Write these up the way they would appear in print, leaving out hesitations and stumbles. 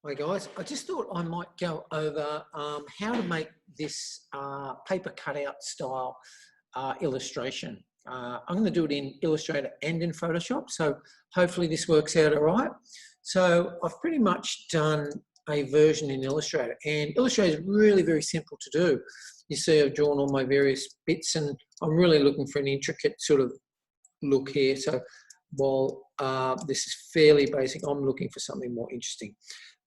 Hi guys, I just thought I might go over how to make this paper cutout style illustration. I'm going to do it in Illustrator and in Photoshop, so hopefully this works out all right. So I've pretty much done a version in Illustrator, and Illustrator is really very simple to do. You see I've drawn all my various bits, and I'm really looking for an intricate sort of look here. So while this is fairly basic, I'm looking for something more interesting.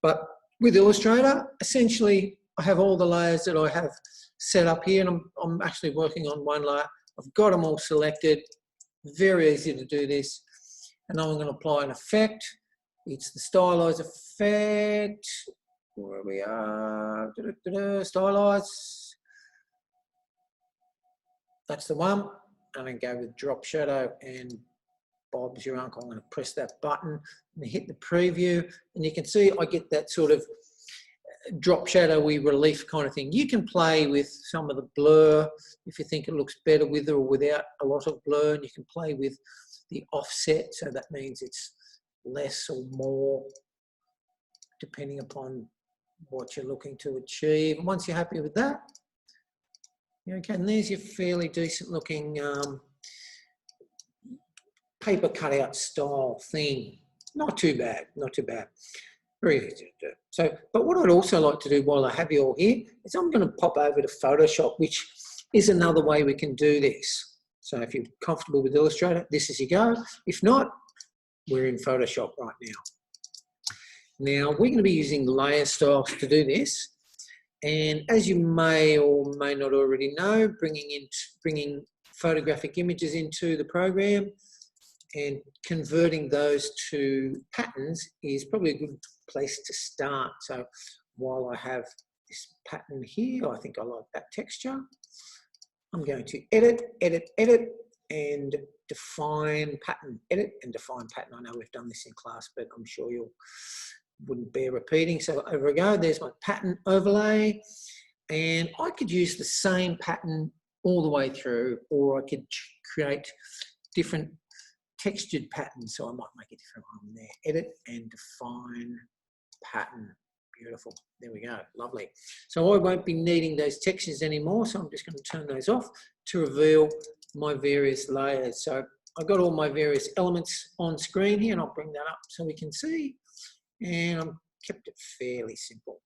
But with Illustrator, essentially, I have all the layers that I have set up here, and I'm actually working on one layer. I've got them all selected. Very easy to do this. And now I'm going to apply an effect. It's the stylize effect. Where we are, stylize. That's the one. And then go with drop shadow and Bob's your uncle. I'm going to press that button and hit the preview, and you can see I get that sort of drop shadowy relief kind of thing. You can play with some of the blur if you think it looks better with or without a lot of blur, and you can play with the offset, so that means it's less or more depending upon what you're looking to achieve. And once you're happy with that, okay, and there's your fairly decent looking paper cutout style thing. Not too bad, not too bad. Very easy to do. So, but what I'd also like to do while I have you all here is I'm going to pop over to Photoshop, which is another way we can do this. So if you're comfortable with Illustrator, this is your go. If not, we're in Photoshop right now. Now, we're going to be using layer styles to do this. And as you may or may not already know, bringing photographic images into the program and converting those to patterns is probably a good place to start. So while I have this pattern here, I think I like that texture. I'm going to edit, and define pattern. Edit and define pattern. I know we've done this in class, but I'm sure you wouldn't bear repeating. So over we go. There's my pattern overlay. And I could use the same pattern all the way through, or I could create different textured patterns. So I might make a different one there. Edit and define pattern. Beautiful. There we go. Lovely. So I won't be needing those textures anymore. So I'm just going to turn those off to reveal my various layers. So I've got all my various elements on screen here, and I'll bring that up so we can see. And I've kept it fairly simple.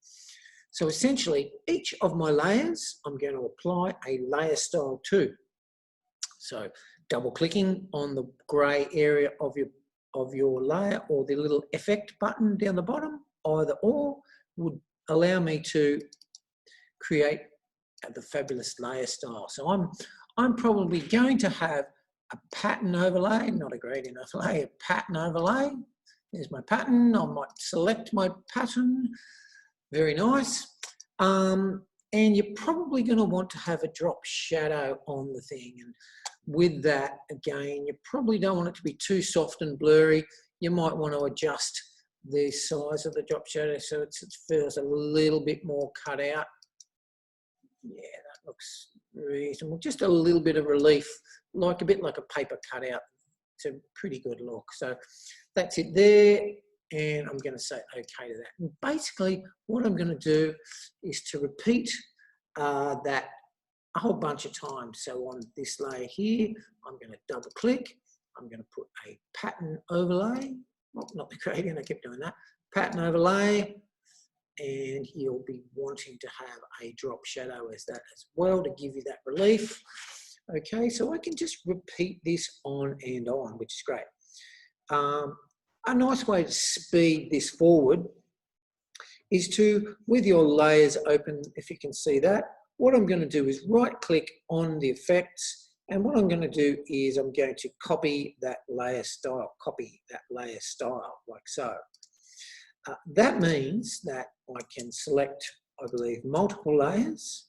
So essentially, each of my layers, I'm going to apply a layer style to. So double clicking on the grey area of your layer, or the little effect button down the bottom, either or would allow me to create the fabulous layer style. So I'm probably going to have a pattern overlay, not a gradient overlay, a pattern overlay. There's my pattern. I might select my pattern. Very nice. And you're probably going to want to have a drop shadow on the thing. And with that, again, you probably don't want it to be too soft and blurry. You might want to adjust the size of the drop shadow so it feels a little bit more cut out. Yeah, that looks reasonable. Just a little bit of relief, like a bit like a paper cutout. It's a pretty good look. So that's it there. And I'm going to say okay to that. And basically, what I'm going to do is to repeat that a whole bunch of times. So on this layer here, I'm going to double click. I'm going to put a pattern overlay. Well, not the gradient, I kept doing that. Pattern overlay. And you'll be wanting to have a drop shadow as that as well to give you that relief. Okay, so I can just repeat this on and on, which is great. A nice way to speed this forward is to, with your layers open, if you can see that, what I'm going to do is right click on the effects, and what I'm going to do is I'm going to copy that layer style, like so. That means that I can select, I believe, multiple layers,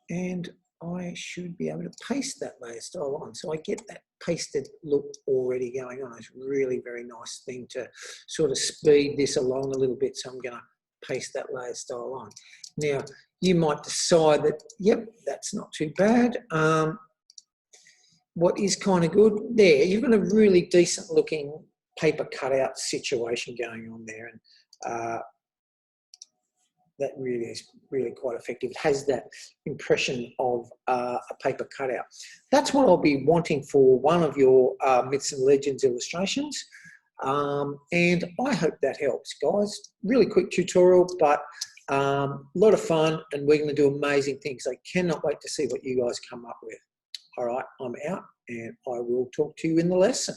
and I should be able to paste that layer style on. So I get that pasted look already going on. It's really very nice thing to sort of speed this along a little bit. So I'm going to paste that layer style on. Now, you might decide that, yep, that's not too bad. What is kind of good there, you've got a really decent looking paper cutout situation going on there. And that really is really quite effective. It has that impression of a paper cutout. That's what I'll be wanting for one of your Myths and Legends illustrations. And I hope that helps, guys. Really quick tutorial, but a lot of fun, and we're going to do amazing things. I cannot wait to see what you guys come up with. All right, I'm out, and I will talk to you in the lesson.